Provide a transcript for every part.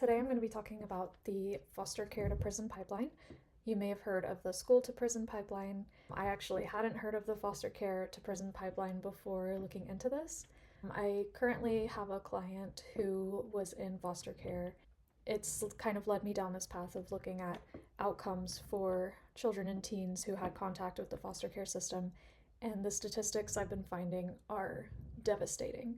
Today I'm going to be talking about the foster care to prison pipeline. You may have heard of the school to prison pipeline. I actually hadn't heard of the foster care to prison pipeline before looking into this. I currently have a client who was in foster care. It's kind of led me down this path of looking at outcomes for children and teens who had contact with the foster care system, and the statistics I've been finding are devastating.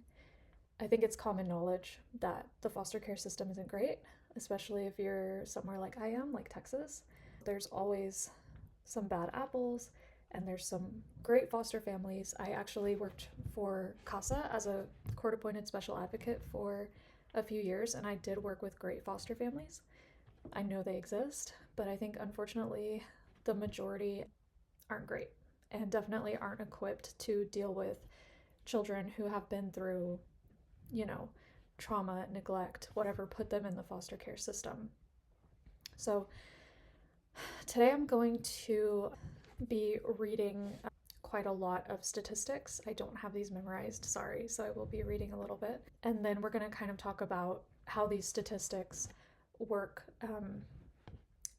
I think it's common knowledge that the foster care system isn't great, especially if you're somewhere like I am, like Texas. There's always some bad apples, and there's some great foster families. I actually worked for CASA as a court-appointed special advocate for a few years, and I did work with great foster families. I know they exist, but I think unfortunately the majority aren't great and definitely aren't equipped to deal with children who have been through trauma, neglect, whatever put them in the foster care system. So today I'm going to be reading quite a lot of statistics. I don't have these memorized, sorry, so I will be reading a little bit. And then we're going to kind of talk about how these statistics work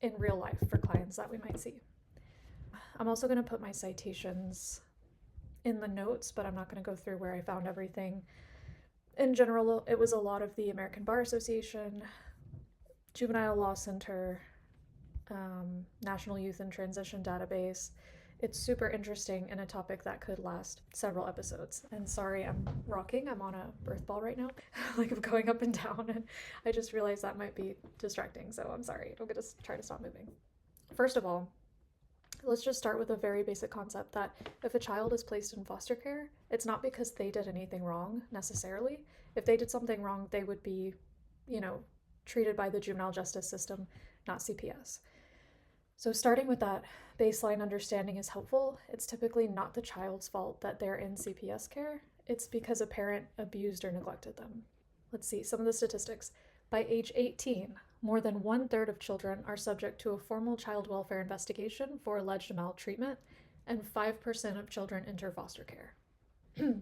in real life for clients that we might see. I'm also going to put my citations in the notes, but I'm not going to go through where I found everything. In general, it was a lot of the American Bar Association, Juvenile Law Center, National Youth and Transition Database. It's super interesting and a topic that could last several episodes. And sorry, I'm rocking. I'm on a birth ball right now. Like I'm going up and down, and I just realized that might be distracting. So I'm sorry. I'm going to try to stop moving. First of all, let's just start with a very basic concept that if a child is placed in foster care, it's not because they did anything wrong necessarily. If they did something wrong, they would be, treated by the juvenile justice system, not CPS. So starting with that baseline understanding is helpful. It's typically not the child's fault that they're in CPS care. It's because a parent abused or neglected them. Let's see some of the statistics. By age 18, more than 1/3 of children are subject to a formal child welfare investigation for alleged maltreatment, and 5% of children enter foster care.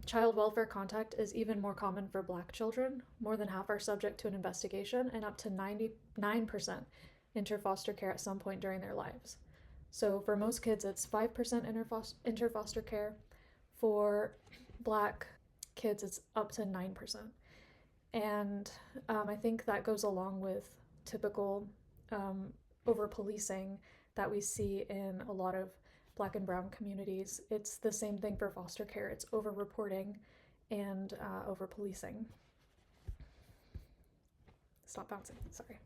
Child welfare contact is even more common for Black children. More than half are subject to an investigation, and up to 99% enter foster care at some point during their lives. So for most kids, it's 5% enter foster care. For Black kids, it's up to 9%. And I think that goes along with typical over-policing that we see in a lot of Black and brown communities. It's the same thing for foster care. It's over-reporting and over-policing. Stop bouncing, sorry.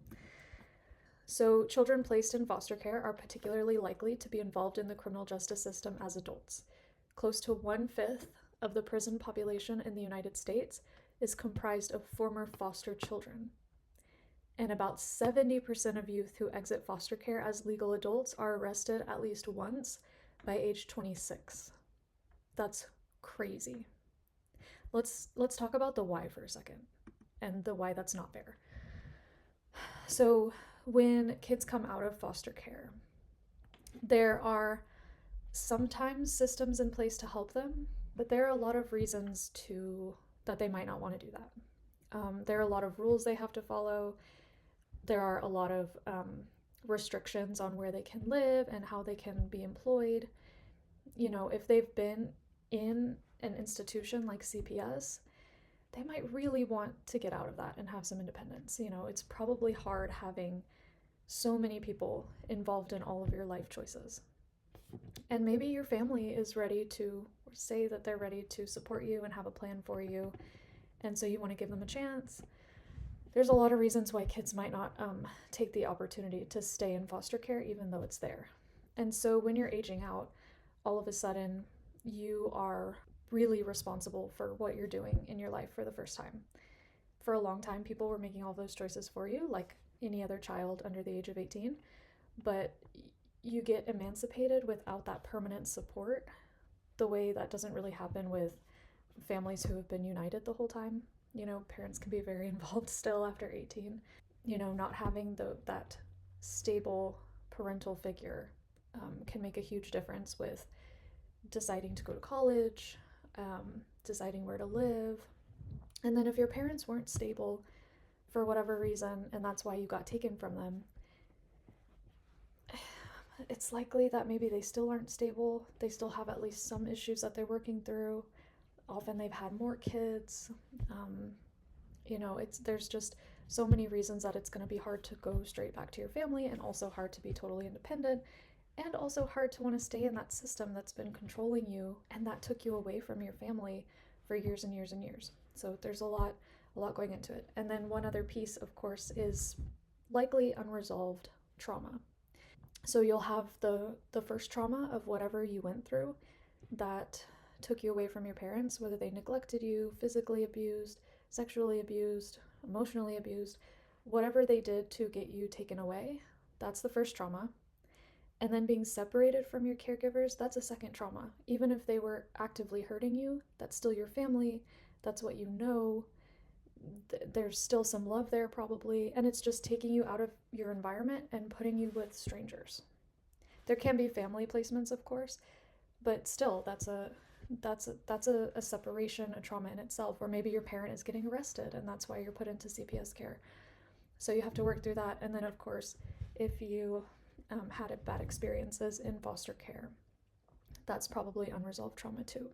So children placed in foster care are particularly likely to be involved in the criminal justice system as adults. Close to 1/5 of the prison population in the United States is comprised of former foster children. And about 70% of youth who exit foster care as legal adults are arrested at least once by age 26. That's crazy. Let's talk about the why for a second, and the why that's not fair. So when kids come out of foster care, there are sometimes systems in place to help them, but there are a lot of reasons that they might not want to do that. There are a lot of rules they have to follow. There are a lot of restrictions on where they can live and how they can be employed. If they've been in an institution like CPS, they might really want to get out of that and have some independence. It's probably hard having so many people involved in all of your life choices. And maybe your family is ready to say that they're ready to support you and have a plan for you, and so you want to give them a chance. There's a lot of reasons why kids might not take the opportunity to stay in foster care even though it's there. And so when you're aging out, all of a sudden you are really responsible for what you're doing in your life for the first time. For a long time, people were making all those choices for you, like any other child under the age of 18, but you get emancipated without that permanent support, the way that doesn't really happen with families who have been united the whole time. Parents can be very involved still after 18. Not having that stable parental figure can make a huge difference with deciding to go to college, deciding where to live. And then if your parents weren't stable, for whatever reason, and that's why you got taken from them, it's likely that maybe they still aren't stable. They still have at least some issues that they're working through. Often they've had more kids. There's just so many reasons that it's going to be hard to go straight back to your family, and also hard to be totally independent, and also hard to want to stay in that system that's been controlling you and that took you away from your family for years and years and years. So there's a lot going into it. And then one other piece, of course, is likely unresolved trauma. So you'll have the first trauma of whatever you went through that took you away from your parents, whether they neglected you, physically abused, sexually abused, emotionally abused, whatever they did to get you taken away. That's the first trauma. And then being separated from your caregivers, that's a second trauma. Even if they were actively hurting you, that's still your family. That's what you know. There's still some love there probably, and it's just taking you out of your environment and putting you with strangers. There can be family placements, of course, but still that's a separation, a trauma in itself, or maybe your parent is getting arrested and that's why you're put into CPS care. So you have to work through that. And then, of course, if you had bad experiences in foster care, that's probably unresolved trauma too.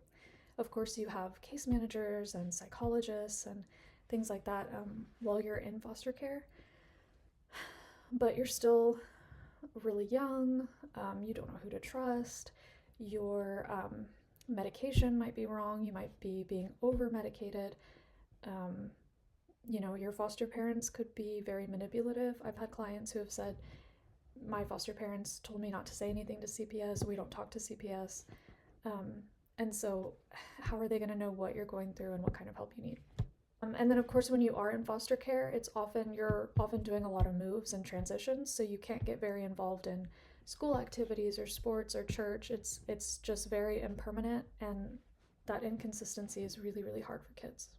Of course, you have case managers and psychologists and things like that while you're in foster care, but you're still really young. You don't know who to trust. Your medication might be wrong. You might be being over medicated. Your foster parents could be very manipulative. I've had clients who have said, my foster parents told me not to say anything to CPS. We don't talk to CPS. And so how are they going to know what you're going through and what kind of help you need? And then, of course, when you are in foster care, you're often doing a lot of moves and transitions, so you can't get very involved in school activities or sports or church. It's just very impermanent, and that inconsistency is really, really hard for kids.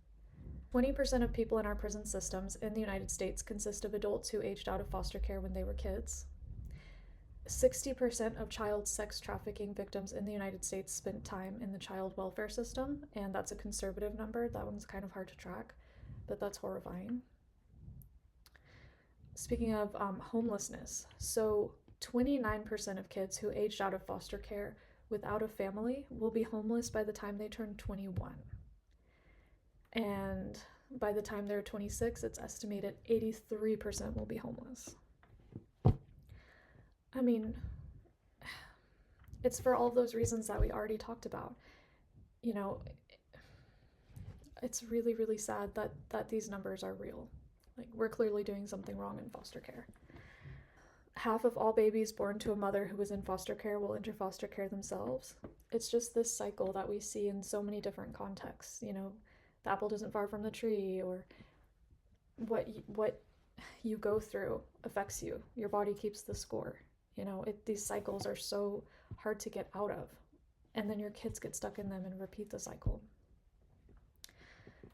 20% of people in our prison systems in the United States consist of adults who aged out of foster care when they were kids. 60% of child sex trafficking victims in the United States spent time in the child welfare system, and that's a conservative number. That one's kind of hard to track, but that's horrifying. Speaking of homelessness, so 29% of kids who aged out of foster care without a family will be homeless by the time they turn 21. And by the time they're 26, it's estimated 83% will be homeless. I mean, it's for all those reasons that we already talked about. It's really, really sad that these numbers are real. Like, we're clearly doing something wrong in foster care. Half of all babies born to a mother who was in foster care will enter foster care themselves. It's just this cycle that we see in so many different contexts. The apple doesn't fall from the tree, or what you go through affects you. Your body keeps the score. These cycles are so hard to get out of, and then your kids get stuck in them and repeat the cycle.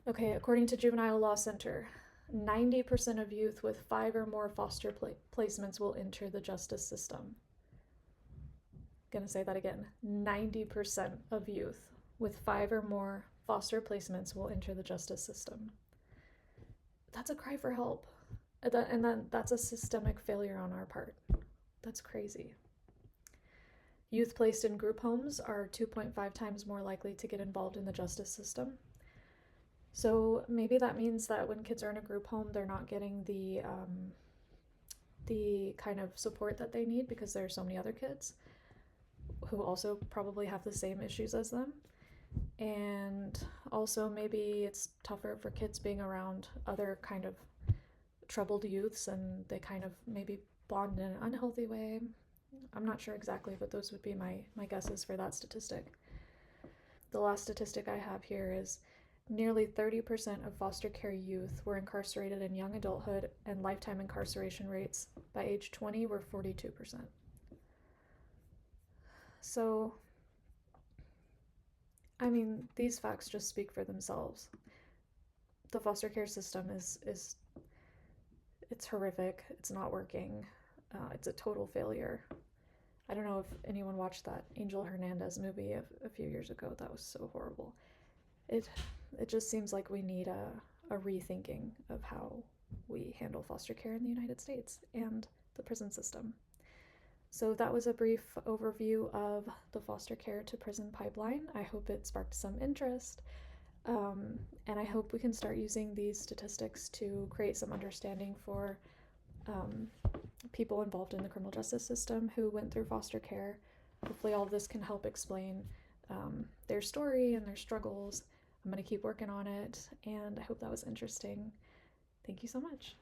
Okay, according to Juvenile Law Center, 90% of youth with 5 or more foster placements will enter the justice system. Gonna say that again. 90% of youth with 5 or more foster placements will enter the justice system. That's a cry for help. And that's a systemic failure on our part. That's crazy. Youth placed in group homes are 2.5 times more likely to get involved in the justice system. So maybe that means that when kids are in a group home, they're not getting the kind of support that they need, because there are so many other kids who also probably have the same issues as them. And also maybe it's tougher for kids being around other kind of troubled youths, and they kind of maybe bond in an unhealthy way. I'm not sure exactly, but those would be my guesses for that statistic. The last statistic I have here is nearly 30% of foster care youth were incarcerated in young adulthood, and lifetime incarceration rates by age 20 were 42%. So, I mean, these facts just speak for themselves. The foster care system is it's horrific. It's not working. It's a total failure. I don't know if anyone watched that Angel Hernandez movie a few years ago. That was so horrible. It just seems like we need a rethinking of how we handle foster care in the United States and the prison system. So that was a brief overview of the foster care to prison pipeline. I hope it sparked some interest, and I hope we can start using these statistics to create some understanding for people involved in the criminal justice system who went through foster care. Hopefully all of this can help explain their story and their struggles. I'm going to keep working on it, and I hope that was interesting. Thank you so much.